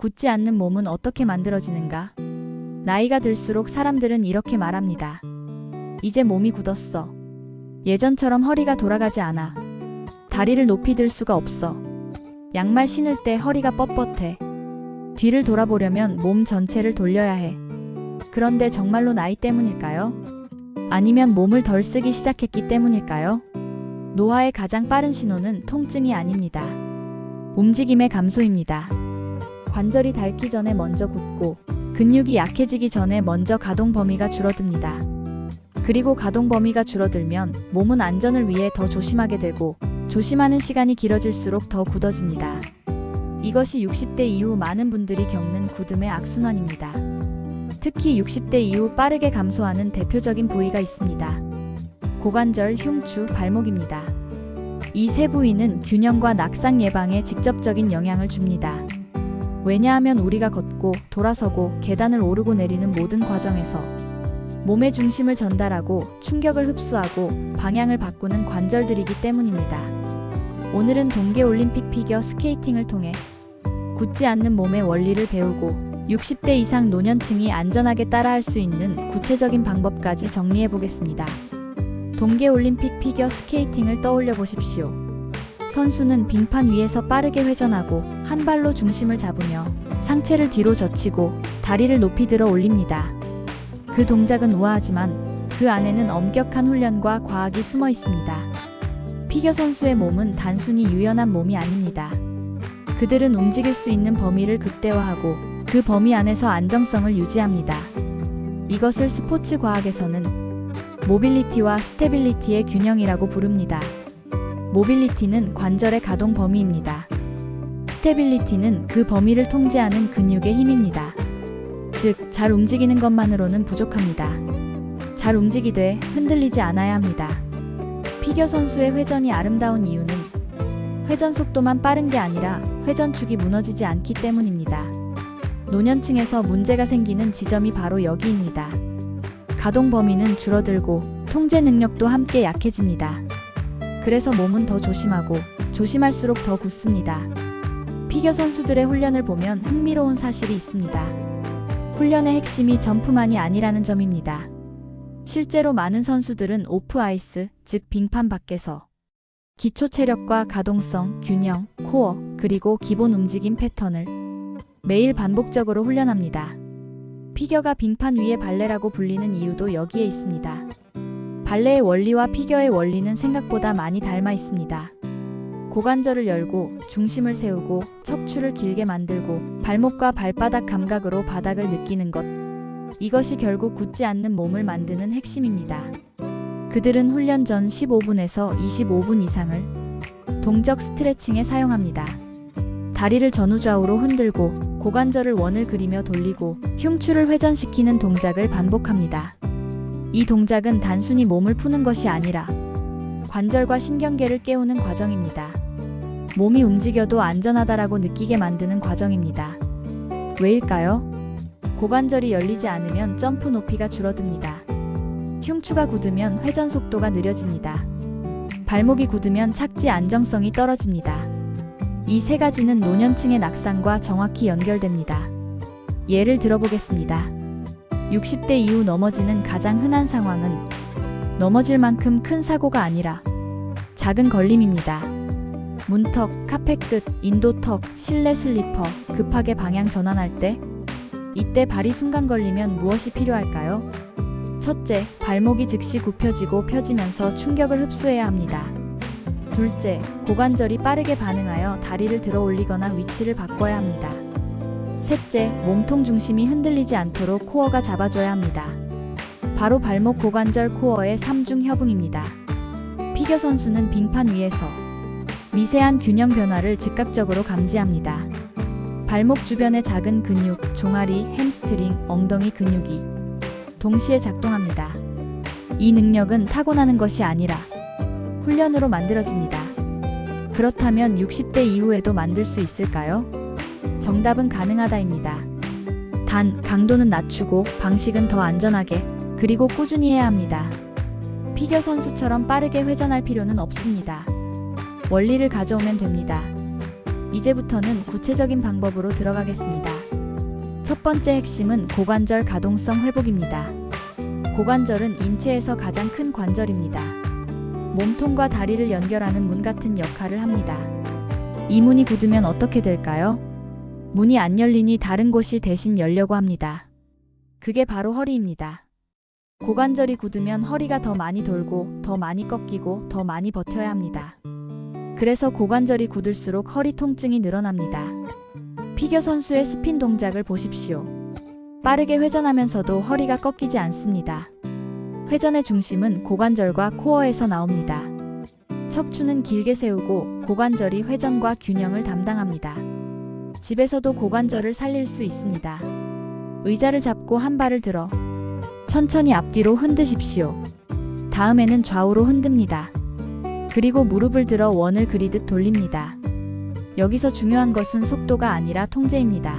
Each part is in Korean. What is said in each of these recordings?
굳지 않는 몸은 어떻게 만들어지는가? 나이가 들수록 사람들은 이렇게 말합니다. 이제 몸이 굳었어. 예전처럼 허리가 돌아가지 않아. 다리를 높이 들 수가 없어. 양말 신을 때 허리가 뻣뻣해. 뒤를 돌아보려면 몸 전체를 돌려야 해. 그런데 정말로 나이 때문일까요? 아니면 몸을 덜 쓰기 시작했기 때문일까요? 노화의 가장 빠른 신호는 통증이 아닙니다. 움직임의 감소입니다. 관절이 닳기 전에 먼저 굳고 근육이 약해지기 전에 먼저 가동 범위가 줄어듭니다. 그리고 가동 범위가 줄어들면 몸은 안전을 위해 더 조심하게 되고 조심하는 시간이 길어질수록 더 굳어집니다. 이것이 60대 이후 많은 분들이 겪는 굳음의 악순환입니다. 특히 60대 이후 빠르게 감소하는 대표적인 부위가 있습니다. 고관절, 흉추, 발목입니다. 이 세 부위는 균형과 낙상 예방에 직접적인 영향을 줍니다. 왜냐하면 우리가 걷고 돌아서고 계단을 오르고 내리는 모든 과정에서 몸의 중심을 전달하고 충격을 흡수하고 방향을 바꾸는 관절들이기 때문입니다. 오늘은 동계올림픽 피겨 스케이팅을 통해 굳지 않는 몸의 원리를 배우고 60대 이상 노년층이 안전하게 따라할 수 있는 구체적인 방법까지 정리해 보겠습니다. 동계올림픽 피겨 스케이팅을 떠올려 보십시오. 선수는 빙판 위에서 빠르게 회전하고 한 발로 중심을 잡으며 상체를 뒤로 젖히고 다리를 높이 들어 올립니다. 그 동작은 우아하지만 그 안에는 엄격한 훈련과 과학이 숨어 있습니다. 피겨 선수의 몸은 단순히 유연한 몸이 아닙니다. 그들은 움직일 수 있는 범위를 극대화하고 그 범위 안에서 안정성을 유지합니다. 이것을 스포츠 과학에서는 모빌리티와 스테빌리티의 균형이라고 부릅니다. 모빌리티는 관절의 가동 범위입니다. 스테빌리티는 그 범위를 통제하는 근육의 힘입니다. 즉, 잘 움직이는 것만으로는 부족합니다. 잘 움직이되 흔들리지 않아야 합니다. 피겨 선수의 회전이 아름다운 이유는 회전 속도만 빠른 게 아니라 회전축이 무너지지 않기 때문입니다. 노년층에서 문제가 생기는 지점이 바로 여기입니다. 가동 범위는 줄어들고 통제 능력도 함께 약해집니다. 그래서 몸은 더 조심하고 조심할수록 더 굳습니다. 피겨 선수들의 훈련을 보면 흥미로운 사실이 있습니다. 훈련의 핵심이 점프만이 아니라는 점입니다. 실제로 많은 선수들은 오프 아이스, 즉 빙판 밖에서 기초 체력과 가동성, 균형, 코어, 그리고 기본 움직임 패턴을 매일 반복적으로 훈련합니다. 피겨가 빙판 위의 발레라고 불리는 이유도 여기에 있습니다. 발레의 원리와 피겨의 원리는 생각보다 많이 닮아 있습니다. 고관절을 열고 중심을 세우고 척추를 길게 만들고 발목과 발바닥 감각으로 바닥을 느끼는 것. 이것이 결국 굳지 않는 몸을 만드는 핵심입니다. 그들은 훈련 전 15분에서 25분 이상을 동적 스트레칭에 사용합니다. 다리를 전후좌우로 흔들고 고관절을 원을 그리며 돌리고 흉추를 회전시키는 동작을 반복합니다. 이 동작은 단순히 몸을 푸는 것이 아니라 관절과 신경계를 깨우는 과정입니다. 몸이 움직여도 안전하다라고 느끼게 만드는 과정입니다. 왜일까요? 고관절이 열리지 않으면 점프 높이가 줄어듭니다. 흉추가 굳으면 회전 속도가 느려집니다. 발목이 굳으면 착지 안정성이 떨어집니다. 이 세 가지는 노년층의 낙상과 정확히 연결됩니다. 예를 들어보겠습니다. 60대 이후 넘어지는 가장 흔한 상황은 넘어질 만큼 큰 사고가 아니라 작은 걸림입니다. 문턱, 카페 끝, 인도턱, 실내 슬리퍼, 급하게 방향 전환할 때 이때 발이 순간 걸리면 무엇이 필요할까요? 첫째, 발목이 즉시 굽혀지고 펴지면서 충격을 흡수해야 합니다. 둘째, 고관절이 빠르게 반응하여 다리를 들어 올리거나 위치를 바꿔야 합니다. 셋째, 몸통 중심이 흔들리지 않도록 코어가 잡아줘야 합니다. 바로 발목, 고관절, 코어의 3중 협응입니다. 피겨 선수는 빙판 위에서 미세한 균형 변화를 즉각적으로 감지합니다. 발목 주변의 작은 근육, 종아리, 햄스트링, 엉덩이 근육이 동시에 작동합니다. 이 능력은 타고나는 것이 아니라 훈련으로 만들어집니다. 그렇다면 60대 이후에도 만들 수 있을까요? 정답은 가능하다입니다. 단, 강도는 낮추고 방식은 더 안전하게 그리고 꾸준히 해야 합니다. 피겨 선수처럼 빠르게 회전할 필요는 없습니다. 원리를 가져오면 됩니다. 이제부터는 구체적인 방법으로 들어가겠습니다. 첫 번째 핵심은 고관절 가동성 회복입니다. 고관절은 인체에서 가장 큰 관절입니다. 몸통과 다리를 연결하는 문 같은 역할을 합니다. 이 문이 굳으면 어떻게 될까요? 문이 안 열리니 다른 곳이 대신 열려고 합니다. 그게 바로 허리입니다. 고관절이 굳으면 허리가 더 많이 돌고, 더 많이 꺾이고, 더 많이 버텨야 합니다. 그래서 고관절이 굳을수록 허리 통증이 늘어납니다. 피겨 선수의 스핀 동작을 보십시오. 빠르게 회전하면서도 허리가 꺾이지 않습니다. 회전의 중심은 고관절과 코어에서 나옵니다. 척추는 길게 세우고 고관절이 회전과 균형을 담당합니다. 집에서도 고관절을 살릴 수 있습니다. 의자를 잡고 한 발을 들어 천천히 앞뒤로 흔드십시오. 다음에는 좌우로 흔듭니다. 그리고 무릎을 들어 원을 그리듯 돌립니다. 여기서 중요한 것은 속도가 아니라 통제입니다.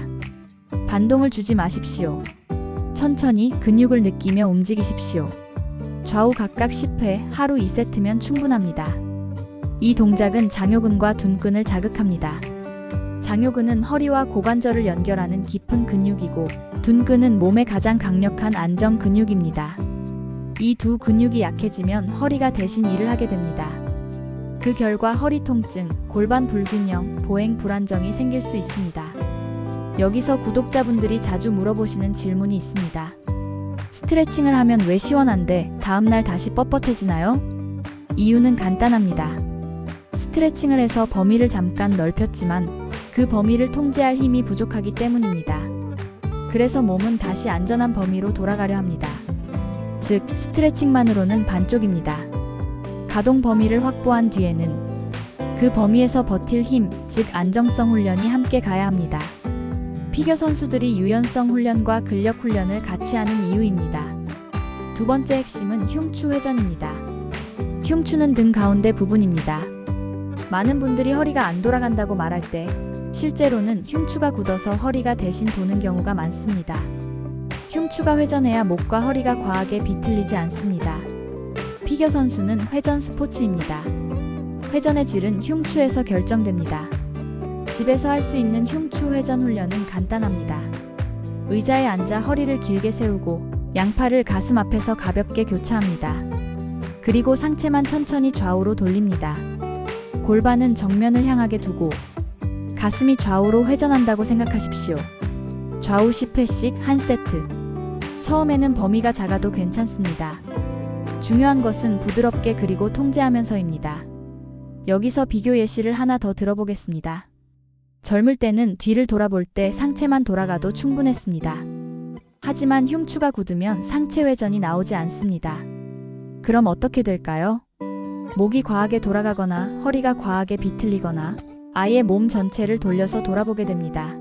반동을 주지 마십시오. 천천히 근육을 느끼며 움직이십시오. 좌우 각각 10회, 하루 2세트면 충분합니다. 이 동작은 장요근과 둔근을 자극합니다. 장요근은 허리와 고관절을 연결하는 깊은 근육이고, 둔근은 몸의 가장 강력한 안정 근육입니다. 이 두 근육이 약해지면 허리가 대신 일을 하게 됩니다. 그 결과 허리 통증, 골반 불균형, 보행 불안정이 생길 수 있습니다. 여기서 구독자분들이 자주 물어보시는 질문이 있습니다. 스트레칭을 하면 왜 시원한데 다음날 다시 뻣뻣해지나요? 이유는 간단합니다. 스트레칭을 해서 범위를 잠깐 넓혔지만 그 범위를 통제할 힘이 부족하기 때문입니다. 그래서 몸은 다시 안전한 범위로 돌아가려 합니다. 즉, 스트레칭만으로는 반쪽입니다. 가동 범위를 확보한 뒤에는 그 범위에서 버틸 힘, 즉 안정성 훈련이 함께 가야 합니다. 피겨 선수들이 유연성 훈련과 근력 훈련을 같이 하는 이유입니다. 두 번째 핵심은 흉추 회전입니다. 흉추는 등 가운데 부분입니다. 많은 분들이 허리가 안 돌아간다고 말할 때 실제로는 흉추가 굳어서 허리가 대신 도는 경우가 많습니다. 흉추가 회전해야 목과 허리가 과하게 비틀리지 않습니다. 피겨 선수는 회전 스포츠입니다. 회전의 질은 흉추에서 결정됩니다. 집에서 할 수 있는 흉추 회전 훈련은 간단합니다. 의자에 앉아 허리를 길게 세우고 양팔을 가슴 앞에서 가볍게 교차합니다. 그리고 상체만 천천히 좌우로 돌립니다. 골반은 정면을 향하게 두고 가슴이 좌우로 회전한다고 생각하십시오. 좌우 10회씩 한 세트. 처음에는 범위가 작아도 괜찮습니다. 중요한 것은 부드럽게 그리고 통제하면서입니다. 여기서 비교 예시를 하나 더 들어보겠습니다. 젊을 때는 뒤를 돌아볼 때 상체만 돌아가도 충분했습니다. 하지만 흉추가 굳으면 상체 회전이 나오지 않습니다. 그럼 어떻게 될까요? 목이 과하게 돌아가거나 허리가 과하게 비틀리거나 아예 몸 전체를 돌려서 돌아보게 됩니다.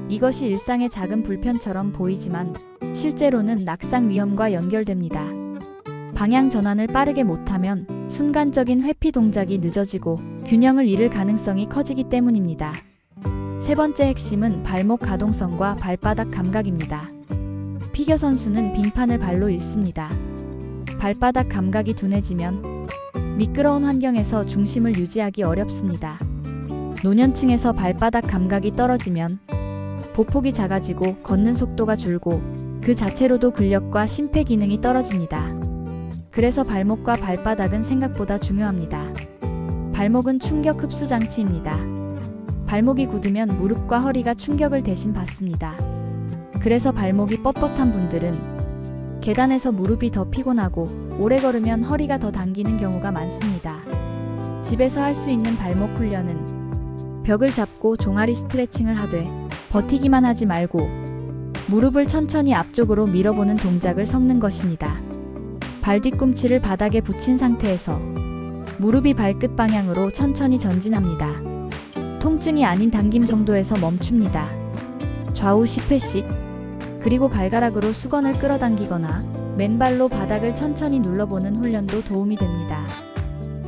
이것이 일상의 작은 불편처럼 보이지만 실제로는 낙상 위험과 연결됩니다. 방향 전환을 빠르게 못하면 순간적인 회피 동작이 늦어지고 균형을 잃을 가능성이 커지기 때문입니다. 세 번째 핵심은 발목 가동성과 발바닥 감각입니다. 피겨 선수는 빙판을 발로 잃습니다. 발바닥 감각이 둔해지면 미끄러운 환경에서 중심을 유지하기 어렵습니다. 노년층에서 발바닥 감각이 떨어지면 보폭이 작아지고 걷는 속도가 줄고 그 자체로도 근력과 심폐 기능이 떨어집니다. 그래서 발목과 발바닥은 생각보다 중요합니다. 발목은 충격 흡수 장치입니다. 발목이 굳으면 무릎과 허리가 충격을 대신 받습니다. 그래서 발목이 뻣뻣한 분들은 계단에서 무릎이 더 피곤하고 오래 걸으면 허리가 더 당기는 경우가 많습니다. 집에서 할 수 있는 발목 훈련은 벽을 잡고 종아리 스트레칭을 하되 버티기만 하지 말고 무릎을 천천히 앞쪽으로 밀어보는 동작을 섞는 것입니다. 발 뒤꿈치를 바닥에 붙인 상태에서 무릎이 발끝 방향으로 천천히 전진합니다. 통증이 아닌 당김 정도에서 멈춥니다. 좌우 10회씩, 그리고 발가락으로 수건을 끌어당기거나 맨발로 바닥을 천천히 눌러보는 훈련도 도움이 됩니다.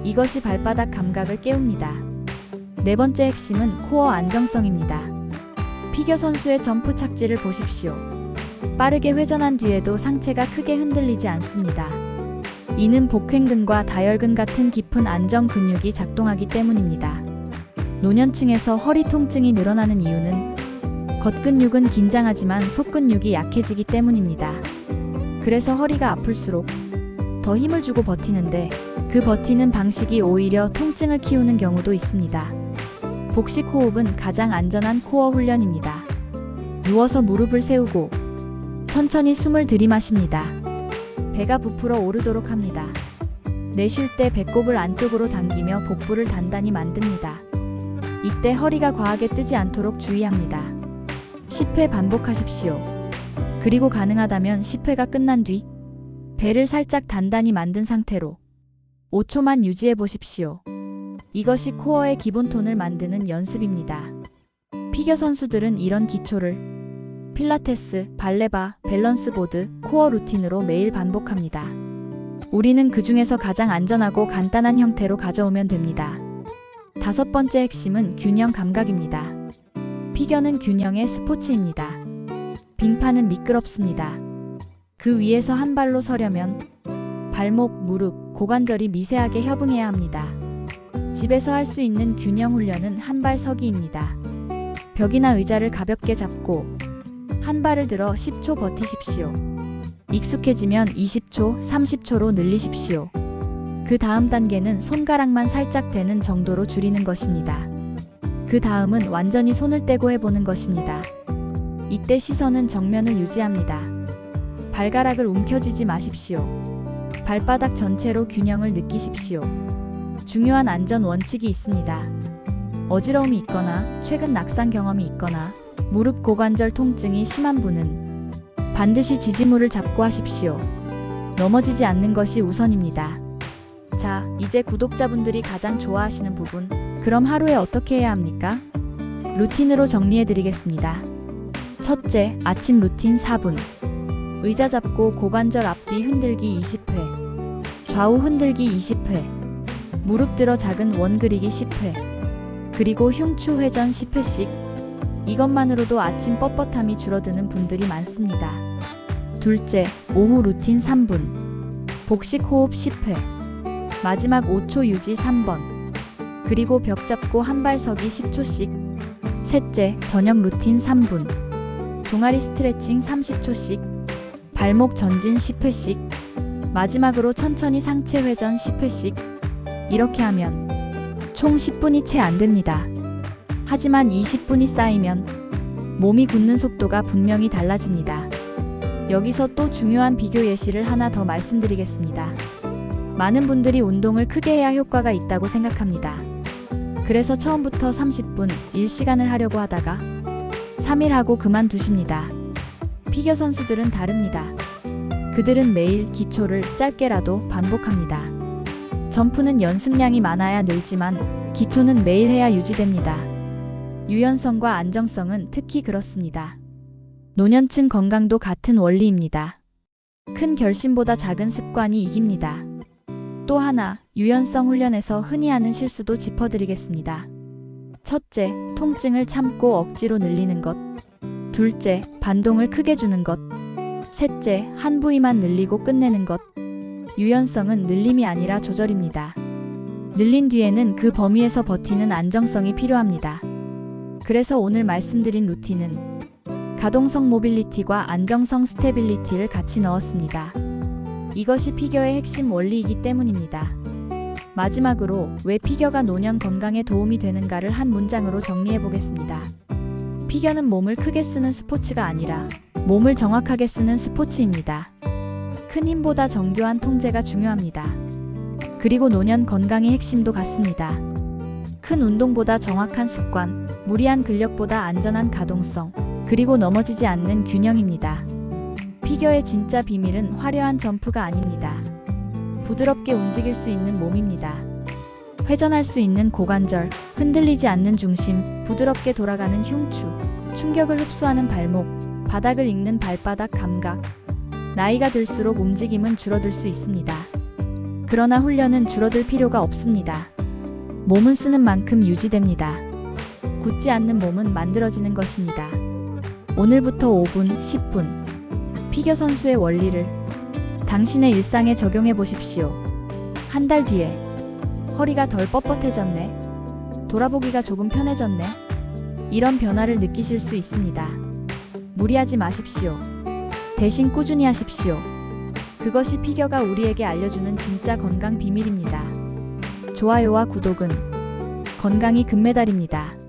이것이 발바닥 감각을 깨웁니다. 네 번째 핵심은 코어 안정성입니다. 피겨 선수의 점프 착지를 보십시오. 빠르게 회전한 뒤에도 상체가 크게 흔들리지 않습니다. 이는 복횡근과 다혈근 같은 깊은 안정 근육이 작동하기 때문입니다. 노년층에서 허리 통증이 늘어나는 이유는 겉근육은 긴장하지만 속근육이 약해지기 때문입니다. 그래서 허리가 아플수록 더 힘을 주고 버티는데 그 버티는 방식이 오히려 통증을 키우는 경우도 있습니다. 복식 호흡은 가장 안전한 코어 훈련입니다. 누워서 무릎을 세우고 천천히 숨을 들이마십니다. 배가 부풀어 오르도록 합니다. 내쉴 때 배꼽을 안쪽으로 당기며 복부를 단단히 만듭니다. 이때 허리가 과하게 뜨지 않도록 주의합니다. 10회 반복하십시오. 그리고 가능하다면 10회가 끝난 뒤 배를 살짝 단단히 만든 상태로 5초만 유지해 보십시오. 이것이 코어의 기본 톤을 만드는 연습입니다. 피겨 선수들은 이런 기초를 필라테스, 발레바, 밸런스 보드, 코어 루틴으로 매일 반복합니다. 우리는 그 중에서 가장 안전하고 간단한 형태로 가져오면 됩니다. 5번째 핵심은 균형 감각입니다. 피겨는 균형의 스포츠입니다. 빙판은 미끄럽습니다. 그 위에서 한 발로 서려면 발목, 무릎, 고관절이 미세하게 협응해야 합니다. 집에서 할 수 있는 균형 훈련은 한 발 서기입니다. 벽이나 의자를 가볍게 잡고 한 발을 들어 10초 버티십시오. 익숙해지면 20초, 30초로 늘리십시오. 그 다음 단계는 손가락만 살짝 대는 정도로 줄이는 것입니다. 그 다음은 완전히 손을 떼고 해보는 것입니다. 이때 시선은 정면을 유지합니다. 발가락을 움켜쥐지 마십시오. 발바닥 전체로 균형을 느끼십시오. 중요한 안전 원칙이 있습니다. 어지러움이 있거나 최근 낙상 경험이 있거나 무릎 고관절 통증이 심한 분은 반드시 지지무를 잡고 하십시오. 넘어지지 않는 것이 우선입니다. 자, 이제 구독자분들이 가장 좋아하시는 부분, 그럼 하루에 어떻게 해야 합니까? 루틴으로 정리해 드리겠습니다. 첫째, 아침 루틴 4분. 의자 잡고 고관절 앞뒤 흔들기 20회, 좌우 흔들기 20회, 무릎 들어 작은 원 그리기 10회, 그리고 흉추 회전 10회씩. 이것만으로도 아침 뻣뻣함이 줄어드는 분들이 많습니다. 둘째, 오후 루틴 3분. 복식 호흡 10회. 마지막 5초 유지 3번. 그리고 벽 잡고 한 발 서기 10초씩. 셋째, 저녁 루틴 3분. 종아리 스트레칭 30초씩. 발목 전진 10회씩. 마지막으로 천천히 상체 회전 10회씩. 이렇게 하면 총 10분이 채 안 됩니다. 하지만 20분이 쌓이면 몸이 굳는 속도가 분명히 달라집니다. 여기서 또 중요한 비교 예시를 하나 더 말씀드리겠습니다. 많은 분들이 운동을 크게 해야 효과가 있다고 생각합니다. 그래서 처음부터 30분, 1시간을 하려고 하다가 3일 하고 그만두십니다. 피겨 선수들은 다릅니다. 그들은 매일 기초를 짧게라도 반복합니다. 점프는 연습량이 많아야 늘지만 기초는 매일 해야 유지됩니다. 유연성과 안정성은 특히 그렇습니다. 노년층 건강도 같은 원리입니다. 큰 결심보다 작은 습관이 이깁니다. 또 하나, 유연성 훈련에서 흔히 하는 실수도 짚어드리겠습니다. 첫째, 통증을 참고 억지로 늘리는 것. 둘째, 반동을 크게 주는 것. 셋째, 한 부위만 늘리고 끝내는 것. 유연성은 늘림이 아니라 조절입니다. 늘린 뒤에는 그 범위에서 버티는 안정성이 필요합니다. 그래서 오늘 말씀드린 루틴은 가동성 모빌리티와 안정성 스테빌리티를 같이 넣었습니다. 이것이 피겨의 핵심 원리이기 때문입니다. 마지막으로 왜 피겨가 노년 건강에 도움이 되는가를 한 문장으로 정리해 보겠습니다. 피겨는 몸을 크게 쓰는 스포츠가 아니라 몸을 정확하게 쓰는 스포츠입니다. 큰 힘보다 정교한 통제가 중요합니다. 그리고 노년 건강의 핵심도 같습니다. 큰 운동보다 정확한 습관, 무리한 근력보다 안전한 가동성, 그리고 넘어지지 않는 균형입니다. 피겨의 진짜 비밀은 화려한 점프가 아닙니다. 부드럽게 움직일 수 있는 몸입니다. 회전할 수 있는 고관절, 흔들리지 않는 중심, 부드럽게 돌아가는 흉추, 충격을 흡수하는 발목, 바닥을 읽는 발바닥 감각. 나이가 들수록 움직임은 줄어들 수 있습니다. 그러나 훈련은 줄어들 필요가 없습니다. 몸은 쓰는 만큼 유지됩니다. 굳지 않는 몸은 만들어지는 것입니다. 오늘부터 5분, 10분. 피겨 선수의 원리를 당신의 일상에 적용해 보십시오. 한 달 뒤에 허리가 덜 뻣뻣해졌네. 돌아보기가 조금 편해졌네. 이런 변화를 느끼실 수 있습니다. 무리하지 마십시오. 대신 꾸준히 하십시오. 그것이 피겨가 우리에게 알려주는 진짜 건강 비밀입니다. 좋아요와 구독은 건강이 금메달입니다.